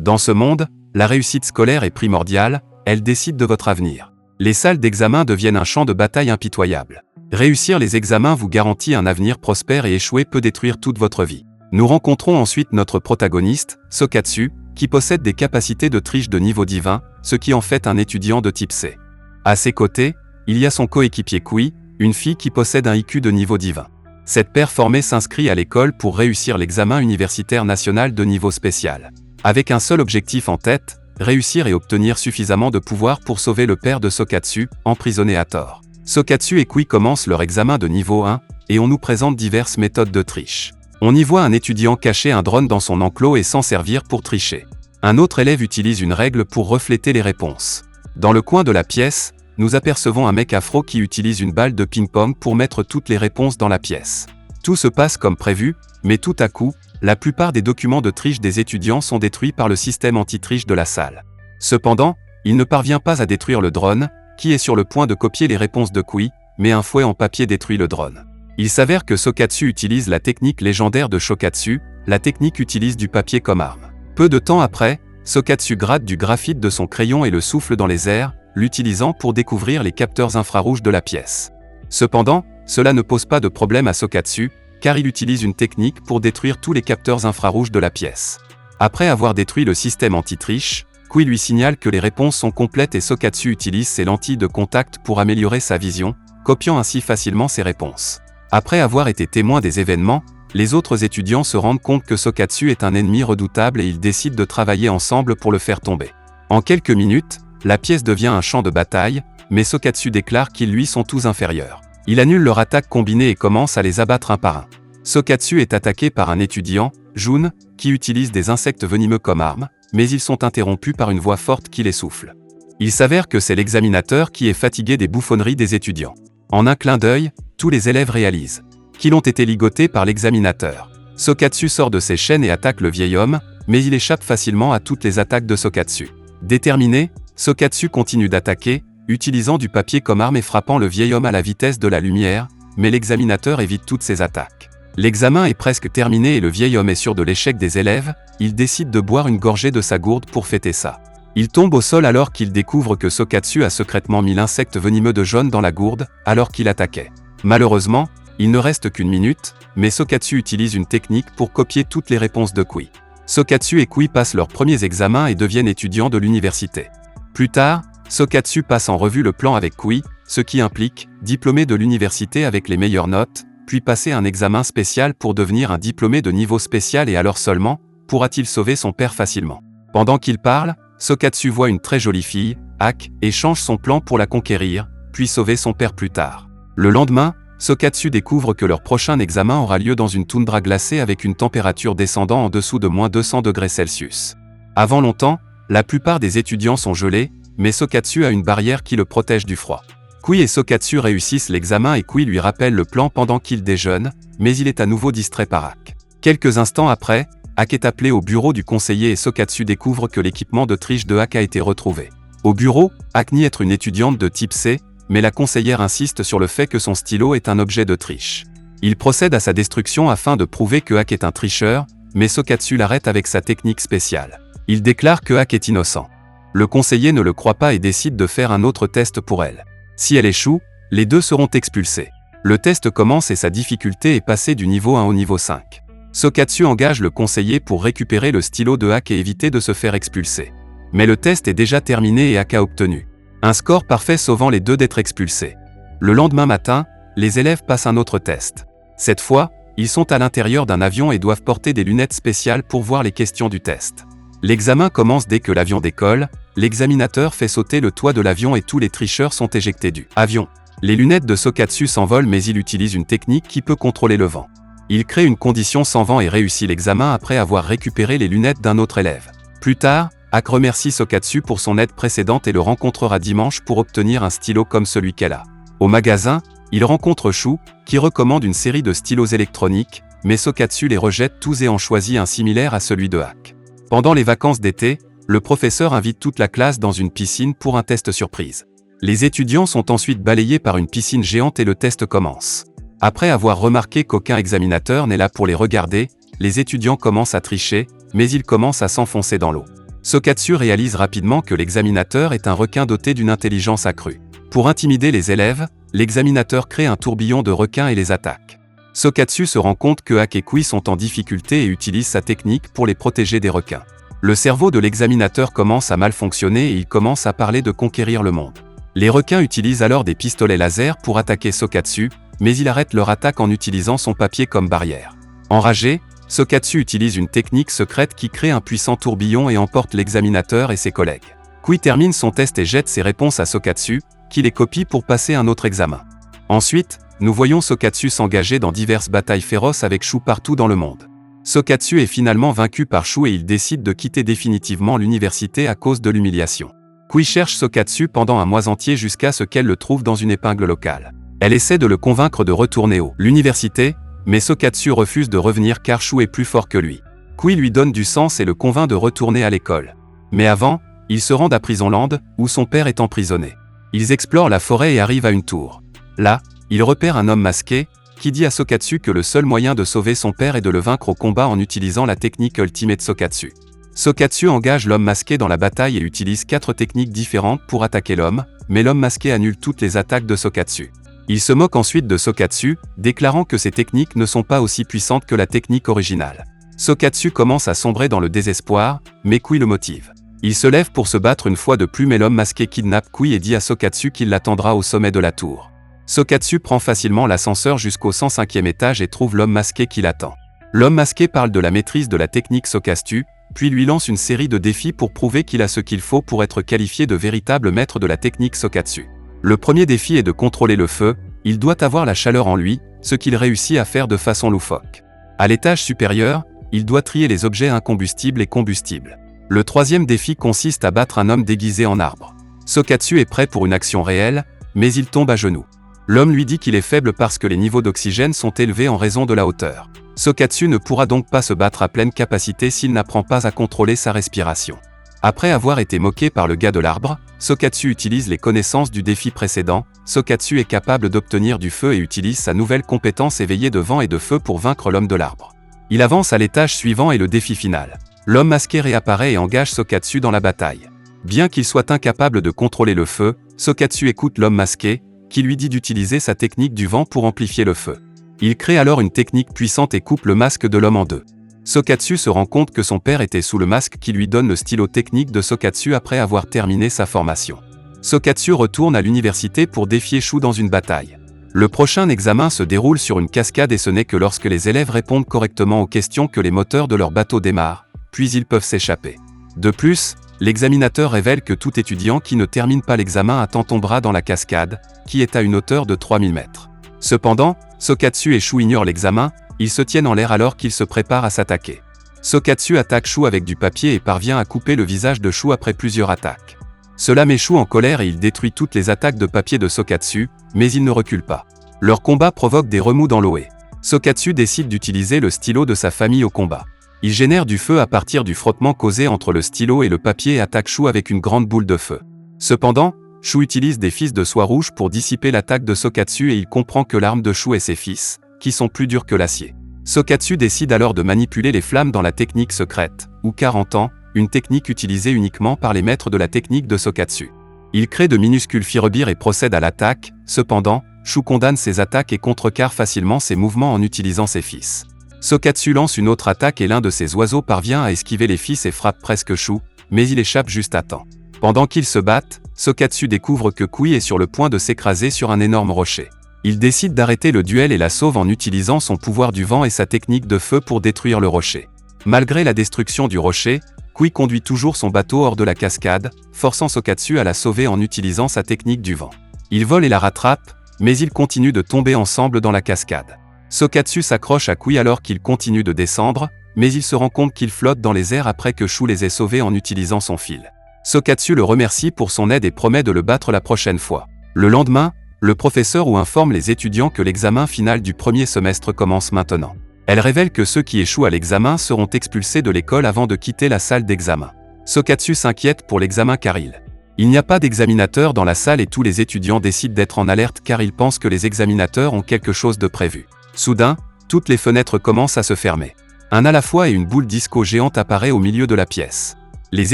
Dans ce monde, la réussite scolaire est primordiale, elle décide de votre avenir. Les salles d'examen deviennent un champ de bataille impitoyable. Réussir les examens vous garantit un avenir prospère et échouer peut détruire toute votre vie. Nous rencontrons ensuite notre protagoniste, Sokatsu, qui possède des capacités de triche de niveau divin, ce qui en fait un étudiant de type C. À ses côtés, il y a son coéquipier Kui, une fille qui possède un IQ de niveau divin. Cette paire formée s'inscrit à l'école pour réussir l'examen universitaire national de niveau spécial. Avec un seul objectif en tête, réussir et obtenir suffisamment de pouvoir pour sauver le père de Sokatsu, emprisonné à tort. Sokatsu et Kui commencent leur examen de niveau 1, et on nous présente diverses méthodes de triche. On y voit un étudiant cacher un drone dans son enclos et s'en servir pour tricher. Un autre élève utilise une règle pour refléter les réponses. Dans le coin de la pièce, nous apercevons un mec afro qui utilise une balle de ping-pong pour mettre toutes les réponses dans la pièce. Tout se passe comme prévu, mais tout à coup, la plupart des documents de triche des étudiants sont détruits par le système anti-triche de la salle. Cependant, il ne parvient pas à détruire le drone, qui est sur le point de copier les réponses de Kui, mais un fouet en papier détruit le drone. Il s'avère que Sokatsu utilise la technique légendaire de Shokatsu, la technique utilise du papier comme arme. Peu de temps après, Sokatsu gratte du graphite de son crayon et le souffle dans les airs, l'utilisant pour découvrir les capteurs infrarouges de la pièce. Cependant, cela ne pose pas de problème à Sokatsu, car il utilise une technique pour détruire tous les capteurs infrarouges de la pièce. Après avoir détruit le système anti-triche, Kui lui signale que les réponses sont complètes et Sokatsu utilise ses lentilles de contact pour améliorer sa vision, copiant ainsi facilement ses réponses. Après avoir été témoin des événements, les autres étudiants se rendent compte que Sokatsu est un ennemi redoutable et ils décident de travailler ensemble pour le faire tomber. En quelques minutes, la pièce devient un champ de bataille, mais Sokatsu déclare qu'ils lui sont tous inférieurs. Il annule leur attaque combinée et commence à les abattre un par un. Sokatsu est attaqué par un étudiant, Jun, qui utilise des insectes venimeux comme arme, mais ils sont interrompus par une voix forte qui les souffle. Il s'avère que c'est l'examinateur qui est fatigué des bouffonneries des étudiants. En un clin d'œil, tous les élèves réalisent qu'ils ont été ligotés par l'examinateur. Sokatsu sort de ses chaînes et attaque le vieil homme, mais il échappe facilement à toutes les attaques de Sokatsu. Déterminé, Sokatsu continue d'attaquer, utilisant du papier comme arme et frappant le vieil homme à la vitesse de la lumière, mais l'examinateur évite toutes ses attaques. L'examen est presque terminé et le vieil homme est sûr de l'échec des élèves, il décide de boire une gorgée de sa gourde pour fêter ça. Il tombe au sol alors qu'il découvre que Sokatsu a secrètement mis l'insecte venimeux de jaune dans la gourde, alors qu'il attaquait. Malheureusement, il ne reste qu'une minute, mais Sokatsu utilise une technique pour copier toutes les réponses de Kui. Sokatsu et Kui passent leurs premiers examens et deviennent étudiants de l'université. Plus tard, Sokatsu passe en revue le plan avec Kui, ce qui implique diplômé de l'université avec les meilleures notes, puis passer un examen spécial pour devenir un diplômé de niveau spécial et alors seulement, pourra-t-il sauver son père facilement. Pendant qu'il parle, Sokatsu voit une très jolie fille, Ak, et change son plan pour la conquérir, puis sauver son père plus tard. Le lendemain, Sokatsu découvre que leur prochain examen aura lieu dans une toundra glacée avec une température descendant en dessous de moins 200 degrés Celsius. Avant longtemps, la plupart des étudiants sont gelés, mais Sokatsu a une barrière qui le protège du froid. Kui et Sokatsu réussissent l'examen et Kui lui rappelle le plan pendant qu'il déjeune, mais il est à nouveau distrait par Ak. Quelques instants après, Ak est appelé au bureau du conseiller et Sokatsu découvre que l'équipement de triche de Ak a été retrouvé. Au bureau, Ak nie être une étudiante de type C, mais la conseillère insiste sur le fait que son stylo est un objet de triche. Il procède à sa destruction afin de prouver que Ak est un tricheur, mais Sokatsu l'arrête avec sa technique spéciale. Il déclare que Ak est innocent. Le conseiller ne le croit pas et décide de faire un autre test pour elle. Si elle échoue, les deux seront expulsés. Le test commence et sa difficulté est passée du niveau 1 au niveau 5. Sokatsu engage le conseiller pour récupérer le stylo de Ak et éviter de se faire expulser. Mais le test est déjà terminé et Ak a obtenu un score parfait sauvant les deux d'être expulsés. Le lendemain matin, les élèves passent un autre test. Cette fois, ils sont à l'intérieur d'un avion et doivent porter des lunettes spéciales pour voir les questions du test. L'examen commence dès que l'avion décolle, l'examinateur fait sauter le toit de l'avion et tous les tricheurs sont éjectés du avion. Les lunettes de Sokatsu s'envolent mais il utilise une technique qui peut contrôler le vent. Il crée une condition sans vent et réussit l'examen après avoir récupéré les lunettes d'un autre élève. Plus tard, Ak remercie Sokatsu pour son aide précédente et le rencontrera dimanche pour obtenir un stylo comme celui qu'elle a. Au magasin, il rencontre Shu, qui recommande une série de stylos électroniques, mais Sokatsu les rejette tous et en choisit un similaire à celui de Ak. Pendant les vacances d'été, le professeur invite toute la classe dans une piscine pour un test surprise. Les étudiants sont ensuite balayés par une piscine géante et le test commence. Après avoir remarqué qu'aucun examinateur n'est là pour les regarder, les étudiants commencent à tricher, mais ils commencent à s'enfoncer dans l'eau. Sokatsu réalise rapidement que l'examinateur est un requin doté d'une intelligence accrue. Pour intimider les élèves, l'examinateur crée un tourbillon de requins et les attaque. Sokatsu se rend compte que Hak et Kui sont en difficulté et utilise sa technique pour les protéger des requins. Le cerveau de l'examinateur commence à mal fonctionner et il commence à parler de conquérir le monde. Les requins utilisent alors des pistolets laser pour attaquer Sokatsu, mais il arrête leur attaque en utilisant son papier comme barrière. Enragé, Sokatsu utilise une technique secrète qui crée un puissant tourbillon et emporte l'examinateur et ses collègues. Kui termine son test et jette ses réponses à Sokatsu, qui les copie pour passer un autre examen. Ensuite, nous voyons Sokatsu s'engager dans diverses batailles féroces avec Shu partout dans le monde. Sokatsu est finalement vaincu par Shu et il décide de quitter définitivement l'université à cause de l'humiliation. Kui cherche Sokatsu pendant un mois entier jusqu'à ce qu'elle le trouve dans une épingle locale. Elle essaie de le convaincre de retourner à l'université, mais Sokatsu refuse de revenir car Shu est plus fort que lui. Kui lui donne du sens et le convainc de retourner à l'école. Mais avant, ils se rendent à Prisonland, où son père est emprisonné. Ils explorent la forêt et arrivent à une tour. Là, ils repèrent un homme masqué, qui dit à Sokatsu que le seul moyen de sauver son père est de le vaincre au combat en utilisant la technique Ultimate Sokatsu. Sokatsu engage l'homme masqué dans la bataille et utilise 4 techniques différentes pour attaquer l'homme, mais l'homme masqué annule toutes les attaques de Sokatsu. Il se moque ensuite de Sokatsu, déclarant que ces techniques ne sont pas aussi puissantes que la technique originale. Sokatsu commence à sombrer dans le désespoir, mais Kui le motive. Il se lève pour se battre une fois de plus mais l'homme masqué kidnappe Kui et dit à Sokatsu qu'il l'attendra au sommet de la tour. Sokatsu prend facilement l'ascenseur jusqu'au 105e étage et trouve l'homme masqué qui l'attend. L'homme masqué parle de la maîtrise de la technique Sokatsu, puis lui lance une série de défis pour prouver qu'il a ce qu'il faut pour être qualifié de véritable maître de la technique Sokatsu. Le premier défi est de contrôler le feu, il doit avoir la chaleur en lui, ce qu'il réussit à faire de façon loufoque. À l'étage supérieur, il doit trier les objets incombustibles et combustibles. Le troisième défi consiste à battre un homme déguisé en arbre. Sokatsu est prêt pour une action réelle, mais il tombe à genoux. L'homme lui dit qu'il est faible parce que les niveaux d'oxygène sont élevés en raison de la hauteur. Sokatsu ne pourra donc pas se battre à pleine capacité s'il n'apprend pas à contrôler sa respiration. Après avoir été moqué par le gars de l'arbre, Sokatsu utilise les connaissances du défi précédent. Sokatsu est capable d'obtenir du feu et utilise sa nouvelle compétence éveillée de vent et de feu pour vaincre l'homme de l'arbre. Il avance à l'étage suivant et le défi final. L'homme masqué réapparaît et engage Sokatsu dans la bataille. Bien qu'il soit incapable de contrôler le feu, Sokatsu écoute l'homme masqué, qui lui dit d'utiliser sa technique du vent pour amplifier le feu. Il crée alors une technique puissante et coupe le masque de l'homme en deux. Sokatsu se rend compte que son père était sous le masque qui lui donne le stylo technique de Sokatsu après avoir terminé sa formation. Sokatsu retourne à l'université pour défier Shu dans une bataille. Le prochain examen se déroule sur une cascade et ce n'est que lorsque les élèves répondent correctement aux questions que les moteurs de leur bateau démarrent, puis ils peuvent s'échapper. De plus, l'examinateur révèle que tout étudiant qui ne termine pas l'examen à temps tombera dans la cascade, qui est à une hauteur de 3000 mètres. Cependant, Sokatsu et Shu ignorent l'examen, ils se tiennent en l'air alors qu'ils se préparent à s'attaquer. Sokatsu attaque Shu avec du papier et parvient à couper le visage de Shu après plusieurs attaques. Cela met Shu en colère et il détruit toutes les attaques de papier de Sokatsu, mais il ne recule pas. Leur combat provoque des remous dans l'eau. Sokatsu décide d'utiliser le stylo de sa famille au combat. Il génère du feu à partir du frottement causé entre le stylo et le papier et attaque Shu avec une grande boule de feu. Cependant, Shu utilise des fils de soie rouge pour dissiper l'attaque de Sokatsu et il comprend que l'arme de Shu est ses fils, qui sont plus durs que l'acier. Sokatsu décide alors de manipuler les flammes dans la technique secrète, ou 40 ans, une technique utilisée uniquement par les maîtres de la technique de Sokatsu. Il crée de minuscules firebires et procède à l'attaque, cependant, Shu condamne ses attaques et contrecarre facilement ses mouvements en utilisant ses fils. Sokatsu lance une autre attaque et l'un de ses oiseaux parvient à esquiver les fils et frappe presque Shu, mais il échappe juste à temps. Pendant qu'ils se battent, Sokatsu découvre que Kui est sur le point de s'écraser sur un énorme rocher. Il décide d'arrêter le duel et la sauve en utilisant son pouvoir du vent et sa technique de feu pour détruire le rocher. Malgré la destruction du rocher, Kui conduit toujours son bateau hors de la cascade, forçant Sokatsu à la sauver en utilisant sa technique du vent. Il vole et la rattrape, mais ils continuent de tomber ensemble dans la cascade. Sokatsu s'accroche à Kui alors qu'il continue de descendre, mais il se rend compte qu'il flotte dans les airs après que Shu les ait sauvés en utilisant son fil. Sokatsu le remercie pour son aide et promet de le battre la prochaine fois. Le lendemain, le professeur informe les étudiants que l'examen final du premier semestre commence maintenant. Elle révèle que ceux qui échouent à l'examen seront expulsés de l'école avant de quitter la salle d'examen. Sokatsu s'inquiète pour l'examen car il n'y a pas d'examinateur dans la salle et tous les étudiants décident d'être en alerte car ils pensent que les examinateurs ont quelque chose de prévu. Soudain, toutes les fenêtres commencent à se fermer. Un à la fois et une boule disco géante apparaît au milieu de la pièce. Les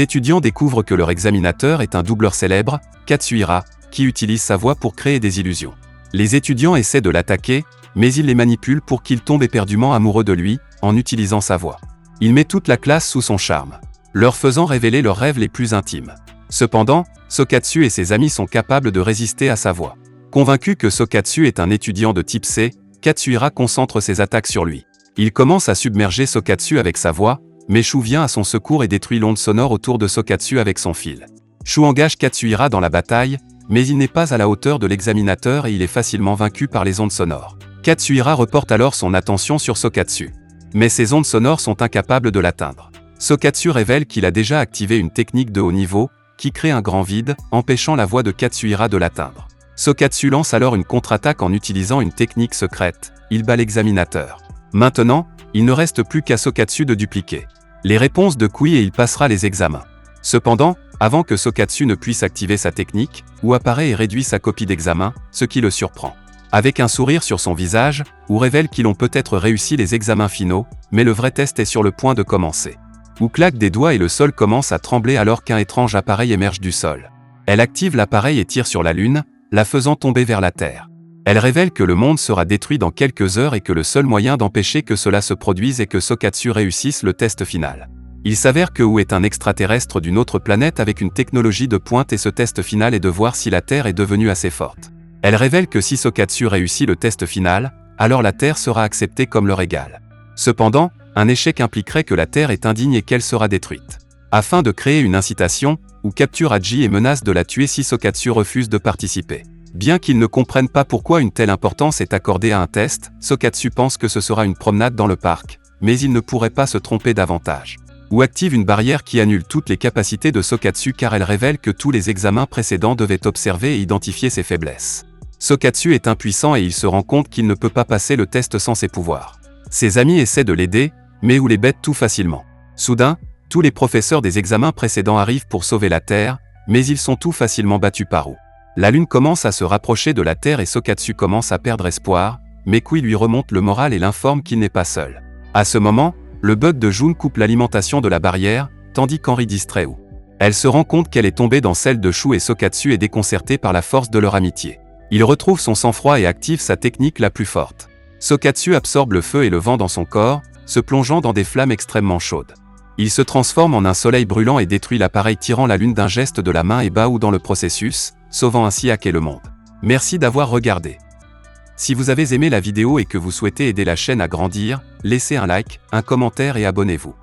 étudiants découvrent que leur examinateur est un doubleur célèbre, Katsuhira, qui utilise sa voix pour créer des illusions. Les étudiants essaient de l'attaquer, mais il les manipule pour qu'il tombe éperdument amoureux de lui, en utilisant sa voix. Il met toute la classe sous son charme, leur faisant révéler leurs rêves les plus intimes. Cependant, Sokatsu et ses amis sont capables de résister à sa voix. Convaincu que Sokatsu est un étudiant de type C, Katsuhira concentre ses attaques sur lui. Il commence à submerger Sokatsu avec sa voix, mais Shu vient à son secours et détruit l'onde sonore autour de Sokatsu avec son fil. Shu engage Katsuhira dans la bataille, mais il n'est pas à la hauteur de l'examinateur et il est facilement vaincu par les ondes sonores. Katsuhira reporte alors son attention sur Sokatsu. Mais ces ondes sonores sont incapables de l'atteindre. Sokatsu révèle qu'il a déjà activé une technique de haut niveau, qui crée un grand vide, empêchant la voix de Katsuhira de l'atteindre. Sokatsu lance alors une contre-attaque en utilisant une technique secrète, il bat l'examinateur. Maintenant, il ne reste plus qu'à Sokatsu de dupliquer les réponses de Kui et il passera les examens. Cependant, avant que Sokatsu ne puisse activer sa technique, Wu apparaît et réduit sa copie d'examen, ce qui le surprend. Avec un sourire sur son visage, Wu révèle qu'ils ont peut-être réussi les examens finaux, mais le vrai test est sur le point de commencer. Wu claque des doigts et le sol commence à trembler alors qu'un étrange appareil émerge du sol. Elle active l'appareil et tire sur la Lune, la faisant tomber vers la Terre. Elle révèle que le monde sera détruit dans quelques heures et que le seul moyen d'empêcher que cela se produise est que Sokatsu réussisse le test final. Il s'avère que Wu est un extraterrestre d'une autre planète avec une technologie de pointe et ce test final est de voir si la Terre est devenue assez forte. Elle révèle que si Sokatsu réussit le test final, alors la Terre sera acceptée comme leur égale. Cependant, un échec impliquerait que la Terre est indigne et qu'elle sera détruite. Afin de créer une incitation, Wu capture Haji et menace de la tuer si Sokatsu refuse de participer. Bien qu'ils ne comprennent pas pourquoi une telle importance est accordée à un test, Sokatsu pense que ce sera une promenade dans le parc, mais il ne pourrait pas se tromper davantage. Wu active une barrière qui annule toutes les capacités de Sokatsu car elle révèle que tous les examens précédents devaient observer et identifier ses faiblesses. Sokatsu est impuissant et il se rend compte qu'il ne peut pas passer le test sans ses pouvoirs. Ses amis essaient de l'aider, mais Wu les bête tout facilement. Soudain, tous les professeurs des examens précédents arrivent pour sauver la Terre, mais ils sont tout facilement battus par Wu. La Lune commence à se rapprocher de la Terre et Sokatsu commence à perdre espoir, mais Kui lui remonte le moral et l'informe qu'il n'est pas seul. À ce moment, le bug de Jun coupe l'alimentation de la barrière, tandis qu'Henri distrait Wu. Elle se rend compte qu'elle est tombée dans celle de Shu et Sokatsu est déconcerté par la force de leur amitié. Il retrouve son sang-froid et active sa technique la plus forte. Sokatsu absorbe le feu et le vent dans son corps, se plongeant dans des flammes extrêmement chaudes. Il se transforme en un soleil brûlant et détruit l'appareil tirant la Lune d'un geste de la main et bat Wu dans le processus, sauvant ainsi Hak et le monde. Merci d'avoir regardé. Si vous avez aimé la vidéo et que vous souhaitez aider la chaîne à grandir, laissez un like, un commentaire et abonnez-vous.